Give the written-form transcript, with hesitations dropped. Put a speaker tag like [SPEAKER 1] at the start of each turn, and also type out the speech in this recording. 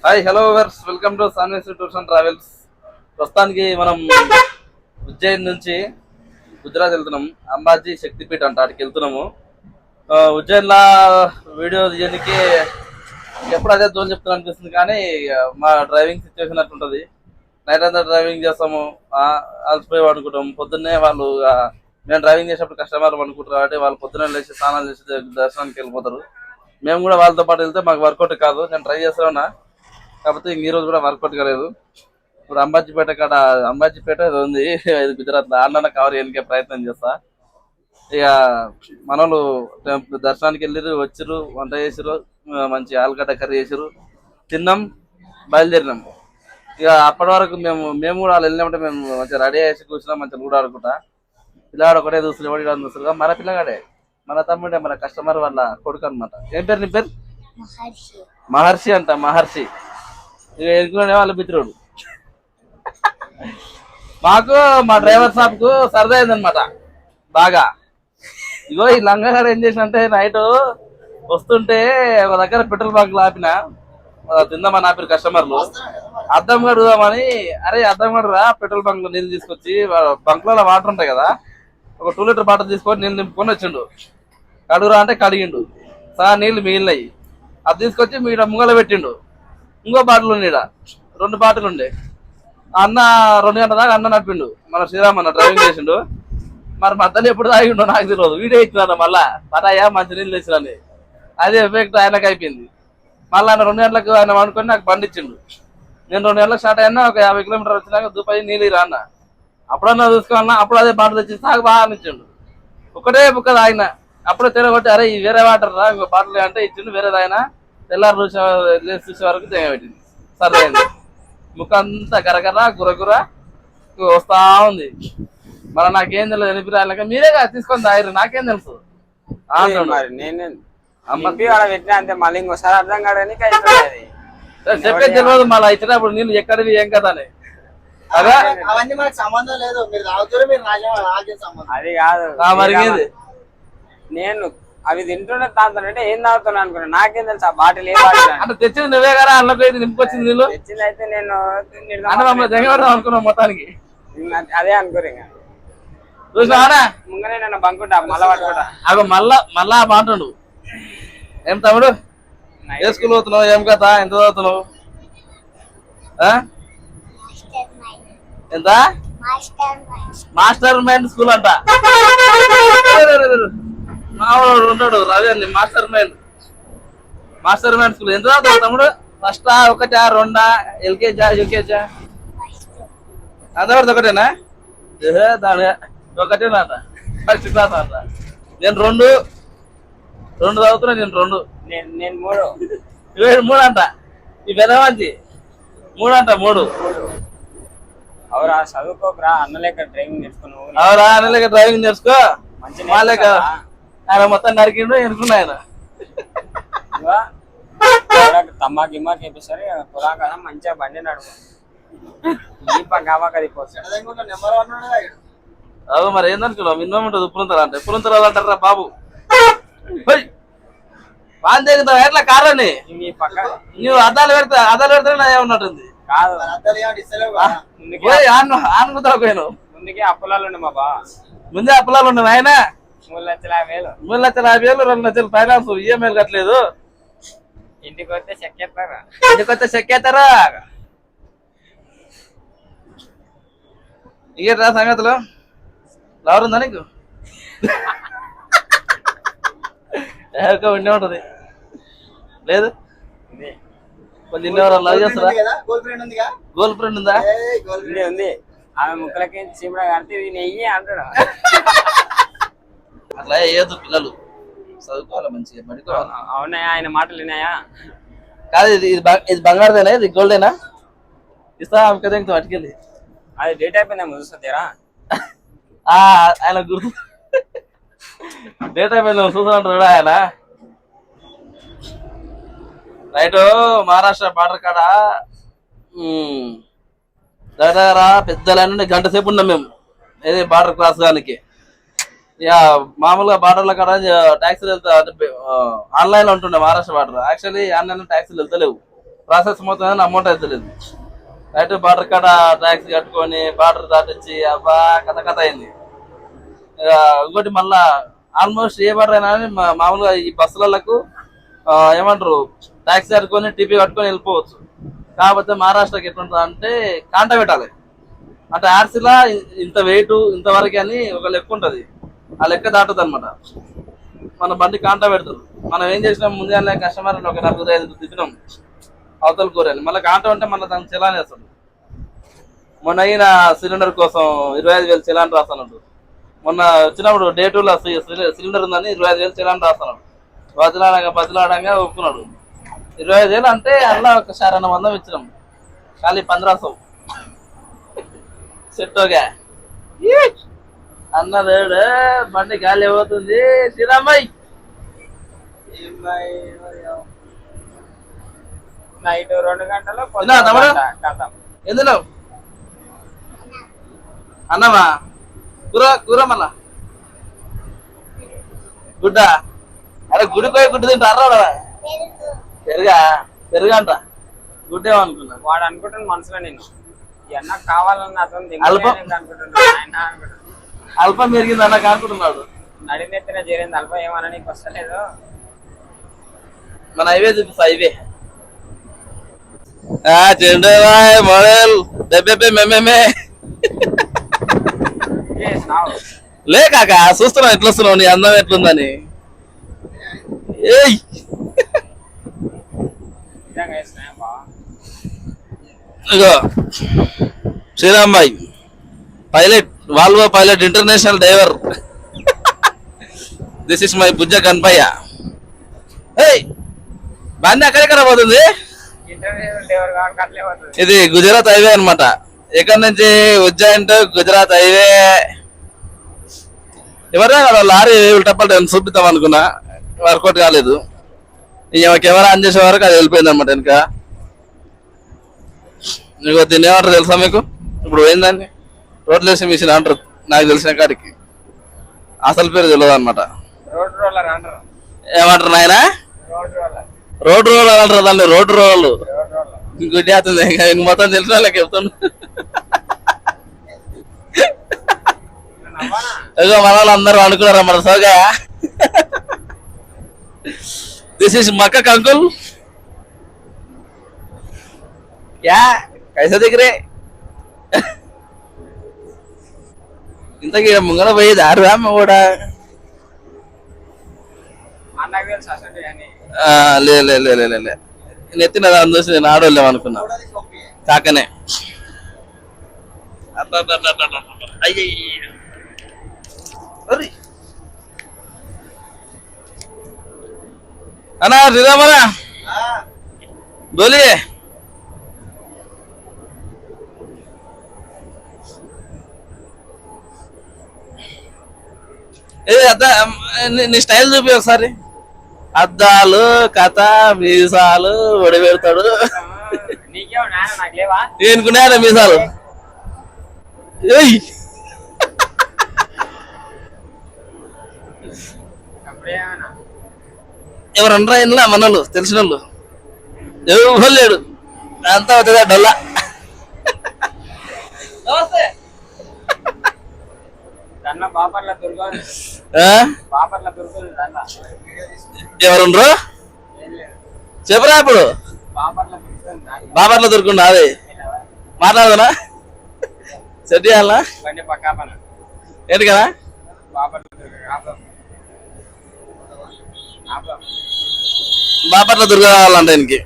[SPEAKER 1] Hi hello viewers welcome to Sanvi's tours and travels. ప్రస్తుతానికి మనం ఉజ్జయిన్ నుంచి గుజరాత్ వెళ్తున్నాం. అంబాజీ శక్తిపీఠ అంట, అక్కడికి వెళ్తున్నాము. ఉజ్జయిన్లో వీడియో తీయడానికి ఎప్పుడు అదే దూరం చెప్తున్నా అనిపిస్తుంది, కానీ మా డ్రైవింగ్ సిచ్యువేషన్ అట్లుంటుంది. నైట్ అంతా డ్రైవింగ్ చేస్తాము, అలసిపోయి అనుకుంటాం. పొద్దున్నే వాళ్ళు మేము డ్రైవింగ్ చేసేటప్పుడు కస్టమర్లు అనుకుంటారు కాబట్టి వాళ్ళు పొద్దున్నే లేచి స్నానాలు చేసి దర్శనానికి వెళ్ళిపోతారు. మేము కూడా వాళ్ళతో పాటు వెళ్తే మాకు వర్కౌట్ కాదు. నేను ట్రై చేస్తున్నా, కాకపోతే ఈ రోజు కూడా వర్కౌట్ కాలేదు. ఇప్పుడు అంబాజీపేట ఇది ఉంది, ఇది గుజరాత్ లో. ఆన్లైన్ కవర్ చేయడానికి ప్రయత్నం చేస్తా. ఇక మనోళ్ళు దర్శనానికి వెళ్ళిరు, వచ్చిర్రు, వంట చేసిరు, మంచి ఆలుగడ్డ కర్రీ చేసిరు, తిన్నాం, బయలుదేరినాం. ఇక అప్పటి వరకు మేము కూడా వాళ్ళు వెళ్ళినప్పుడు మేము మంచిగా రెడీ చేసి కూర్చున్నాం, మంచిగా కూడా ఆడుకుంటా. పిల్లగాడు ఒకటే చూస్తున్నా, ఎవరు చూస్తున్నా, మన పిల్లగాడే, మన తమ్ముడే, మన కస్టమర్ వాళ్ళ కొడుకు అనమాట. ఏం పేరు నీ పేరు? మహర్షి అంట, మహర్షి. ఇక ఎదుగునే వాళ్ళ మిత్రుడు. మాకు మా డ్రైవర్ సాబ్ కు సరదా అయిందనమాట బాగా. ఇగో ఈ లంగాగాడు ఏం చేసినంటే, నైట్ వస్తుంటే ఒక దగ్గర పెట్రోల్ బంక్ ఆపిన, తిందామని ఆపిన కస్టమర్లు. అద్దం కడుగుదామని, అరే అద్దం కడురా పెట్రోల్ బంక్ లో నీళ్ళు తీసుకొచ్చి, బంక్ లో వాటర్ ఉంటాయి కదా, ఒక 2 లీటర్ బాటిల్ తీసుకొని నీళ్ళు నింపుకొని వచ్చిండు. కడుగురా అంటే కడిగిండు, సార్ నీళ్ళు మిగిలినాయి. అది తీసుకొచ్చి మీ ముంగల పెట్టిండు. ఇంకో బాటిల్ ఉండే, 2 బాటిల్ ఉండే. అన్న 2 గంటల దాకా అన్న నడిపిండు, మన శ్రీరామ్ అన్న డ్రైవింగ్ చేసిండు. మరి మధ్యలో ఎప్పుడు తాగిండో నాకు తెలియదు. వీడియో ఇచ్చినా మళ్ళా పటాయా మంచి నీళ్ళు తెచ్చినని, అదే ఎఫెక్ట్ ఆయనకు అయిపోయింది. మళ్ళీ ఆయన 2 గంటలకు ఆయన అనుకొని నాకు బండి ఇచ్చిండు. నేను 2 గంటలకు స్టార్ట్ అయినా, ఒక 50 కిలోమీటర్ వచ్చినాక దూపాయి నీళ్ళు రా అన్న. అప్పుడన్నా చూసుకోవాలన్నా, అప్పుడు అదే బాటిల్ తెచ్చి సాగు బాగా అనిచ్చిండు. ఒకటే బుక్క తాగిన, అప్పుడే తిరగొట్టి అరే ఈ వేరే వాటర్ రా, ఇంకో బాటిల్ అంటే ఇచ్చిండు. వేరే తాగిన, తెల్లారు చూసే వరకు తెగబెట్టింది. సరే అయింది. ముక్క అంతా గరగర గురగుర వస్తా ఉంది. మరి నాకేం తెలియదు, ఎనిపిరాక మీరే తీసుకొని తాగిరు, నాకేం తెలుసు. చెప్పే తెలియదు మళ్ళీ ఇచ్చినప్పుడు నీళ్ళు ఎక్కడివి ఏం కదా అని.
[SPEAKER 2] అవన్నీ మనకు సంబంధం లేదు. మీరు తాగుతారు, మీరు
[SPEAKER 3] అది కాదు
[SPEAKER 1] మరిగేది.
[SPEAKER 3] నేను అవి తింటుండే తాగుతానంటే ఏం తాగుతున్నా అనుకున్నా, నాకేం తెలుసు ఆ బాటిల్ ఏ బాటిల్
[SPEAKER 1] అంటే తెచ్చింది నువ్వే కదా, అన్నపై నింపుకొచ్చింది నీళ్ళు.
[SPEAKER 3] తెచ్చింది అయితే నేను
[SPEAKER 1] అనుకున్నాం మొత్తానికి.
[SPEAKER 3] అదే అనుకోరు. ఇంకా
[SPEAKER 1] చూసినావా
[SPEAKER 3] ముంగనే నన్ను బంకుంటా, మళ్ళా పట్టుకుంటా.
[SPEAKER 1] అగో మళ్ళా బాగుంటాడు. ఏం తమ్ముడు, ఏ స్కూల్ పోతున్నావు, ఏం కథ, ఎంత చదువుతున్నావు? ఎంత? మాస్టర్ మైండ్ స్కూల్ అంట. మావాడు ఉంటాడు రవి అండి, మాస్టర్ మైండ్ స్కూల్. ఎంత చదువుతావు తమ్ముడు? ఫస్ట్ 1, 2, ఎల్కేజా, యూకేజా? అంతవరకు ఒకటేనా? దాని ఒకటేనా అంట, ఫస్ట్ క్లాస్ అంట. నేను 2 చదువుతున్నా.
[SPEAKER 3] నేను 3.
[SPEAKER 1] 3 అంట. ఈ పెద్ద మంచి 3 అంట, 3.
[SPEAKER 3] అవురా చదువుకోకరా, అన్నలేక డ్రైవింగ్ నేర్చుకున్నావు.
[SPEAKER 1] అవురా అన్నలేక డ్రైవింగ్ నేర్చుకో.
[SPEAKER 3] మంచిగా
[SPEAKER 1] ఆయన మొత్తం నరికిండు, ఎనుకున్నా ఆయన.
[SPEAKER 3] తమ్మాకి ఇమ్మాకి వేపిస్తారు పొలా కదా, మంచిగా బండి నడుపు. ఈ పక్కది
[SPEAKER 2] నెంబర్ 1
[SPEAKER 1] అవు మరి ఏందనుకున్నావు, మినిమం ఉంటుంది. ఉప్పులంతరా అంటే ఉప్పులంతరాలు అంటారా బాబు. వాన్ దిగుతావు ఎట్లా కారని నువ్వు అద్దాలు పెడితే ఏమన్నట్టుంది.
[SPEAKER 3] కాదు
[SPEAKER 1] ఆనుకుతావు పోయాను.
[SPEAKER 3] ముందుకే అప్పులాలు ఉండే మా బా,
[SPEAKER 1] ముందే అప్పులాలు ఉన్నాయి ఆయన.
[SPEAKER 3] 3,50,000.
[SPEAKER 1] 3,50,000, 2,00,000 ఫైనాన్స్ ఈఎంఐలు కట్టలేదు.
[SPEAKER 3] ఇంటికి వస్తే చెక్కేస్తారా?
[SPEAKER 1] ఇక సంగతులు లవర్ ఉందా నీకు? ఉండే ఉంటది లేదు, కొంచెం లవ్ చేస్తారా? గర్ల్ ఫ్రెండ్ ఉందా?
[SPEAKER 3] ఉంది. ఆమె ముక్కలకి చీమడ కడితే నెయ్యి అంటాడు.
[SPEAKER 1] అట్లా వేయద్దు, పిల్లలు చదువుకోవాలి, మంచిగా పడుకోవాలి.
[SPEAKER 3] అవునాయా ఆయన మాటలు వినాయా?
[SPEAKER 1] కాదు, ఇది బంగారుదేనా, ఇది గోల్డేనా? ఇస్తా కదా అటుకెళ్ళి.
[SPEAKER 3] అది డేట్ అయిపోయిందేమో చూస్తారా?
[SPEAKER 1] ఆయన గుర్తు డేట్ అయిపోయిందేమో చూస్తుంటాడు ఆయన. నైట్ మహారాష్ట్ర బార్డర్ కాడ దగ్గర పెద్ద లైన్ గంట సేపు ఉన్నాం మేము, ఏది బార్డర్ క్రాస్ దానికి. ఇక మామూలుగా బార్డర్ల కాడ ట్యాక్సీలు వెళ్తా, ఆన్లైన్ లో ఉంటుండే మహారాష్ట్ర బార్డర్. యాక్చువల్లీ ఆన్లైన్ లో ట్యాక్సీలు వెళ్తలేవు. ప్రాసెస్ మొత్తం అమౌంట్ అయితే లేదు. రైట్ బార్డర్ కాడ ట్యాక్సీ కట్టుకొని బార్డర్ దాటిచ్చి అబ్బా కథ అయింది. ఇంకోటి మళ్ళా ఆల్మోస్ట్ ఏ బార్డర్ అయినా కానీ మామూలుగా ఈ బస్సులకు ఏమంటారు ట్యాక్సీ కట్టుకొని టీపీ కట్టుకొని వెళ్ళిపోవచ్చు. కాకపోతే మహారాష్ట్రకి ఎట్లుంటుంది అంటే కాంట పెట్టాలి. అంటే ఆర్సీలా ఇంత వెయిట్ ఇంతవరకు అని ఒక లెక్క ఉంటుంది. ఆ లెక్క దాటదు అనమాట. మన బండి కాంట పెడతారు. మనం ఏం చేసినాం ముందుగానే కస్టమర్ ఒక 4-5 తిప్పినాం అవతల కూరని. మళ్ళీ కాంట ఉంటే మళ్ళీ దానికి చలాన్ వేస్తాడు. మొన్న అయిన సిలిండర్ కోసం 25,000 చలాన్ రాస్తాడు. మొన్న వచ్చినప్పుడు డే 2లో సిలిండర్ ఉందని 25,000 చలాన్ రాస్తాడు. బదిలాడంగా ఒప్పుకున్నాడు. 25,000 అంటే అలా ఒక శారణ మందం ఇచ్చినాం. ఖాళీ 1500 సెట్టోగా అన్నదేడు బండి గాలి అవుతుంది. శ్రీరామయ్య
[SPEAKER 3] నైట్ 2 గంటలు
[SPEAKER 1] ఎందులో అన్నమా కూర మళ్ళా గుడ్డ అరే గుడి పోయి గుడ్డు తింటారా? పెరుగంట గుడ్డేమనుకున్నా.
[SPEAKER 3] వాడు అనుకుంటున్నాను మనసులో నేను ఎన్న కావాలన్న అతను
[SPEAKER 1] అల్పం పెరిగింది అన్నకు అనుకుంటున్నాడు.
[SPEAKER 3] నడినెత్తిన చేరింది అల్పం ఏమన్నా నీకు వస్తలేదు.
[SPEAKER 1] మన హైవే చూపిస్తా హైవే చెండేవాయ్ మోడల్ డెబ్బై మేమేమే లే కాక చూస్తున్నావు ఎట్లా వస్తున్నావు నీ అందం ఎట్లుందని. ఏయ్ ఇగో శ్రీరామ్బాయ్ pilot Volvo pilot international driver. This is my బుజ్జ కన్పయ్య. ఏయ్ బండి అక్కడెక్కడ పోతుంది? ఇది గుజరాత్ హైవే అనమాట. ఎక్కడి నుంచి ఉజ్జయిన్ టు గుజరాత్ హైవే. ఎవరైనా కదా లారీ ఉల్టపల్ట చూపిద్దాం అనుకున్నా, వర్కౌట్ కాలేదు. కెమెరా ఆన్ చేసే వరకు అది వెళ్ళిపోయింది అనమాట వెనుక. మీకు దీన్ని ఏమంటారు తెలుసా మీకు? ఇప్పుడు పోయిందండి రోడ్లు వేసే మిషన్ అంటారు నాకు తెలిసిన కాడికి. అసలు పేరు తెలియదు అనమాట. ఏమంటారు నాయన? రోడ్ రోలర్ అంటారు దాన్ని. రోడ్ రోలర్లు గుడ్డి అవుతుంది. ఇంక మొత్తం తెలిసిన వాళ్ళకి చెప్తాను. ఇగో మన వాళ్ళు అందరూ అనుకున్నారు మన సోగా. దిస్ ఇస్ మక్క కంకుల్. क्या कैसे दिख रहे? ఇంతకీ ముంగల పోయేది ఆరురా కూడా లే నెత్తిన దాని చూసి నేను ఆడోళ్ళేం అనుకున్నా. కాకనే అన్నా శ్రీరామనా బోలియే. నీ స్టైల్ చూపి ఒకసారి. అద్దాలు కథ మీసాలు ఒడి పెడతాడు. ఏనుకున్నాయా మీసాలు? ఎవరన్నా ఇంట్లో మనోళ్ళు తెలిసిన వాళ్ళు ఎవరు లేడు. అంతా అవుతుందా డొల్లా. ఎవరుండ్రు చెప్పరా? ఇప్పుడు బాపర్లో దొరుకుంటా. అది మాట్లాడదానా? సెట్ చేయాలనా ఏంటి కదా? బాపట్ల దుర్గా కావాలంట ఆయనకి.